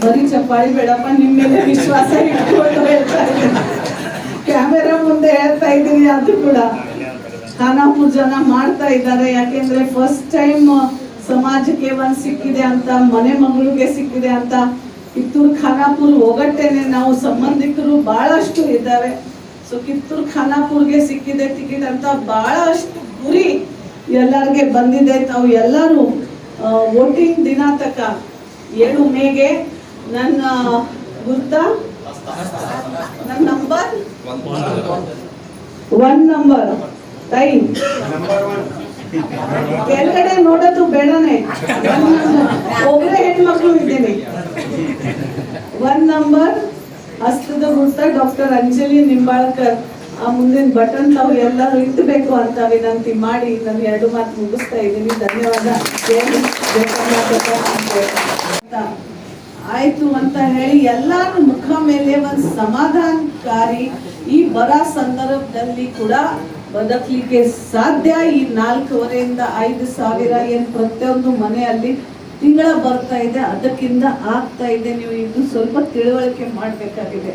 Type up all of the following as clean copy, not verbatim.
ಬರೀ ಚಪ್ಪಾಳಿ ಬೇಡಪ್ಪ, ನಿಮ್ಮ ಮೇಲೆ ವಿಶ್ವಾಸ ಇಟ್ಕೊಂಡು ಹೇಳ್ತಾ ಇದ್ದೀನಿ. ಕ್ಯಾಮೆರಾ ಮುಂದೆ ಹೇಳ್ತಾ ಇದ್ದೀನಿ. ಅದು ಕೂಡ ಖಾನಾಪುರ ಜನ ಮಾಡ್ತಾ ಇದ್ದಾರೆ. ಯಾಕೆಂದ್ರೆ ಫಸ್ಟ್ ಟೈಮ್ ಸಮಾಜಕ್ಕೆ ಒಂದ್ ಸಿಕ್ಕಿದೆ ಅಂತ, ಮನೆ ಮಗಳಿಗೆ ಸಿಕ್ಕಿದೆ ಅಂತ. ಕಿತ್ತೂರು ಖಾನಾಪುರ ಒಗಟ್ಟೇನೆ ನಾವು ಸಂಬಂಧಿಕರು ಬಹಳಷ್ಟು ಇದ್ದಾರೆ. ಸೊ ಕಿತ್ತೂರು ಖಾನಾಪುರ್ಗೆ ಸಿಕ್ಕಿದೆ ಟಿಕೆಟ್ ಅಂತ ಬಹಳಷ್ಟು ಗುರಿ ಎಲ್ಲರಿಗೆ ಬಂದಿದೆ. ತಾವು ಎಲ್ಲರೂ ವೋಟಿಂಗ್ ದಿನ ತಕ 7 ಮೇಗೆ ನನ್ನ ಗುರ್ತ, ನನ್ನ ನಂಬರ್ 1 ನಂಬರ್ ಟೈಮ್ ಕೆಳಗಡೆ ನೋಡೋದು ಬೇಡನೆ. ಒಬ್ಬರೇ ಹೆಣ್ಮಕ್ಳು ಇದ್ದೀನಿ. 1 ನಂಬರ್ ಹಸ್ತದ ಗುರ್ತ ಡಾಕ್ಟರ್ ಅಂಜಲಿ ನಿಂಬಾಳ್ಕರ್. ಆ ಮುಂದಿನ ಬಟನ್ ತಾವು ಎಲ್ಲರೂ ಇಟ್ಟಬೇಕು ಅಂತ ವಿನಂತಿ ಮಾಡಿ ನಾನು 2 ಮಾತು ಮುಗಿಸ್ತಾ ಇದ್ದೀನಿ. ಧನ್ಯವಾದ. ಆಯ್ತು ಅಂತ ಹೇಳಿ ಎಲ್ಲಾರು ಮುಖ ಮೇಲೆ ಒಂದು ಸಮಾಧಾನಕಾರಿ ಈ ಬರ ಸಂದರ್ಭದಲ್ಲಿ ಕೂಡ ಬದುಕಲಿಕ್ಕೆ ಸಾಧ್ಯ. ಈ 4,500 ರಿಂದ 5,000 ಏನ್ ಪ್ರತಿಯೊಂದು ಮನೆಯಲ್ಲಿ ತಿಂಗಳ ಬರ್ತಾ ಇದೆ, ಅದಕ್ಕಿಂತ ಆಗ್ತಾ ಇದೆ. ನೀವು ಇನ್ನು ಸ್ವಲ್ಪ ತಿಳುವಳಿಕೆ ಮಾಡಬೇಕಾಗಿದೆ.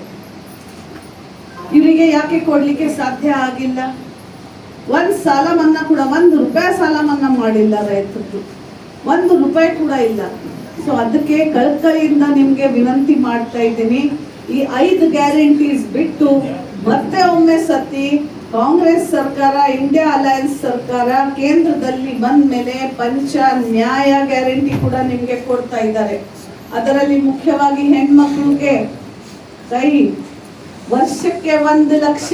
ಇವರಿಗೆ ಯಾಕೆ ಕೊಡ್ಲಿಕ್ಕೆ ಸಾಧ್ಯ ಆಗಿಲ್ಲ? ಒಂದ್ ಸಾಲ ಮನ್ನಾ ಕೂಡ, 1 ರೂಪಾಯಿ ಸಾಲ ಮನ್ನಾ ಮಾಡಿಲ್ಲ ರೈತರು, 1 ರೂಪಾಯಿ ಕೂಡ ಇಲ್ಲ. ಸೊ ಅದಕ್ಕೆ ಕಳಕಳಿಯಿಂದ ನಿಮ್ಗೆ ವಿನಂತಿ ಮಾಡ್ತಾ ಇದ್ದೀನಿ, ಈ 5 ಗ್ಯಾರಂಟೀಸ್ ಬಿಟ್ಟು ಮತ್ತೆ ಒಮ್ಮೆ ಸತಿ ಕಾಂಗ್ರೆಸ್ ಸರ್ಕಾರ, ಇಂಡಿಯಾ ಅಲಯನ್ಸ್ ಸರ್ಕಾರ ಕೇಂದ್ರದಲ್ಲಿ ಬಂದ ಮೇಲೆ ಪಂಚ ನ್ಯಾಯ ಗ್ಯಾರಂಟಿ ಕೂಡ ನಿಮ್ಗೆ ಕೊಡ್ತಾ ಇದ್ದಾರೆ. ಅದರಲ್ಲಿ ಮುಖ್ಯವಾಗಿ ಹೆಣ್ಮಕ್ಳಿಗೆ ಕೈ ವರ್ಷಕ್ಕೆ 1 ಲಕ್ಷ,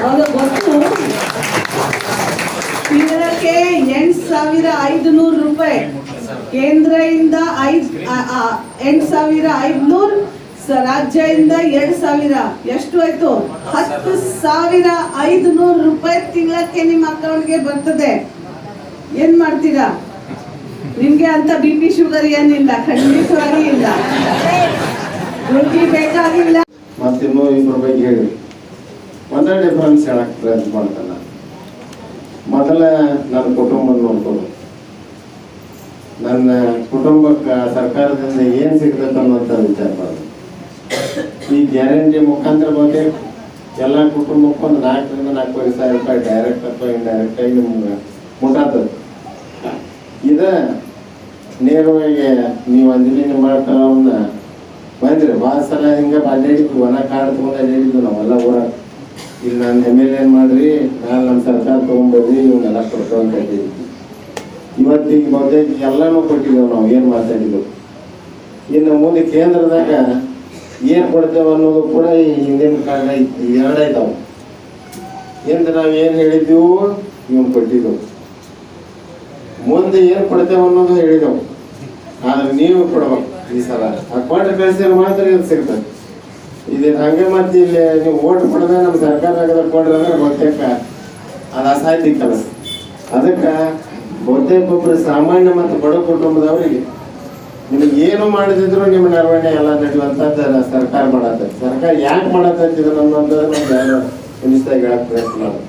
ಅವರ ಗೊತ್ತು ತಿಂಗಳಿಗೆ 8,500 ರೂಪಾಯಿ, ಕೇಂದ್ರದಿಂದ 8,500, ರಾಜ್ಯದಿಂದ 2,000, ಎಷ್ಟು ಆಯ್ತು? 10,500 ರೂಪಾಯಿ ತಿಂಗಳಕ್ಕೆ ನಿಮ್ಮ ಅಕೌಂಟ್ಗೆ ಬರ್ತದೆ. ಏನ್ ಮಾಡ್ತೀರಾ? ನಿಮ್ಗೆ ಅಂತ BP ಶುಗರ್ ಏನಿಲ್ಲ, ಖಂಡಿತವಾಗಿ ಇಲ್ಲ, ಗುಳ್ಗಿ ಬೇಕಾಗಿಲ್ಲ. ಮತ್ತಿನ್ನೂ ಇಬ್ಬರ ಬಗ್ಗೆ ಹೇಳಿ ಒಂದೇ ಡಿಫರೆನ್ಸ್ ಹೇಳಕ್ ಪ್ರಯತ್ನ ಮಾಡ್ತಾನೆ. ಮೊದಲ ನನ್ನ ಕುಟುಂಬ ನೋಡ್ಕೊಂಡು, ನನ್ನ ಕುಟುಂಬಕ್ಕೆ ಸರ್ಕಾರದಿಂದ ಏನ್ ಸಿಗ್ತದೆ ಅನ್ನೋಂಥ ವಿಚಾರ ಮಾಡೋದು. ಈ ಗ್ಯಾರಂಟಿ ಮುಖಾಂತರ ಬಗ್ಗೆ ಎಲ್ಲ ಕುಟುಂಬಕ್ಕೆ ಒಂದು 4,000 ರಿಂದ 4,500 ರೂಪಾಯಿ ಡೈರೆಕ್ಟ್ ಅಥವಾ ಇಂಡೈರೆಕ್ಟ್ ಆಗಿ ನಿಮ್ಗೆ ಮುಟ್ಟಾಗ್ತದೆ. ಇದ ನೇರವಾಗಿ ನೀವು ಅಂಜಲಿ ನಿಂಬಾಳ್ಕರವನ್ನ ಬಂದ್ರಿ ಭಾಳ ಸಲ ಹಿಂಗೆ ಅಡ್ಡಾಡಿದ್ವಿ, ಒಣ ಕಾರ್ಡ್ ತಗೊಂಡು ಅಡ್ಡಾಡಿದ್ವಿ ನಾವೆಲ್ಲ ಊರಾಗ. ಇಲ್ಲಿ ನಾನು MLA ಏನ್ ಮಾಡ್ರಿ, ನಾನು ನಮ್ಮ ಸರ್ಕಾರ ತೊಗೊಂಡ್ಬರ್ರಿ, ಇವನ್ನೆಲ್ಲ ಕೊಡ್ತೇವೆ ಅಂತ ಹೇಳಿದ್ವಿ. ಇವತ್ತಿಗೆ ಬಹುತೇಕ ಎಲ್ಲನೂ ಕೊಟ್ಟಿದ್ದೇವೆ ನಾವು, ಏನು ಮಾತಾಡಿದ್ದೆವು. ಇನ್ನು ಮುಂದೆ ಕೇಂದ್ರದಾಗ ಏನು ಕೊಡ್ತೇವೆ ಅನ್ನೋದು ಕೂಡ ಈ ಹಿಂದಿನ ಕಾಲ 2 ಐತಾವೆ. ಎಂದು ನಾವು ಏನು ಹೇಳಿದ್ದೀವು ಇವನು ಕೊಟ್ಟಿದ್ದೆವು, ಮುಂದೆ ಏನು ಕೊಡ್ತೇವೆ ಅನ್ನೋದು ಹೇಳಿದೆವು. ಆದ್ರೆ ನೀವು ಕೊಡ್ಬೇಕು ಈ ಸಲ. ಅಕ್ವಾಟ ಕಳಿಸಿದ್ರೆ ಮಾತ್ರ ಇದು ಸಿಗ್ತದೆ. ಇದು ಹಂಗೆ ಮತ್ತೆ ಇಲ್ಲಿ ನೀವು ಓಟ್ ಕೊಡದೆ ನಮ್ಮ ಸರ್ಕಾರದಾಗ ಕೊಡ್ರಿ ಅಂದ್ರೆ ಬಹುತೇಕ ಅದು ಅಸಾಧ್ಯ ಕೆಲಸ. ಅದಕ್ಕೆ ಬಹುತೇಕ ಒಬ್ಬರು ಸಾಮಾನ್ಯ ಮತ್ತು ಬಡ ಕುಟುಂಬದವರಿಗೆ ನಿಮಗೆ ಏನು ಮಾಡಿದ್ರು ನಿಮ್ಮ ನಿರ್ವಹಣೆ ಎಲ್ಲ ನಡೆಯುವಂಥದ್ದು ಸರ್ಕಾರ ಮಾಡತ್ತೆ. ಸರ್ಕಾರ ಯಾಕೆ ಮಾಡತ್ತೆ ಇದನ್ನು ಅನ್ನೋದು ನಮ್ಗೆ ಯಾರು ನಿಶ್ಚಿತಾಗಿ ಹೇಳಕ್ ಪ್ರಯತ್ನ ಮಾಡೋದು.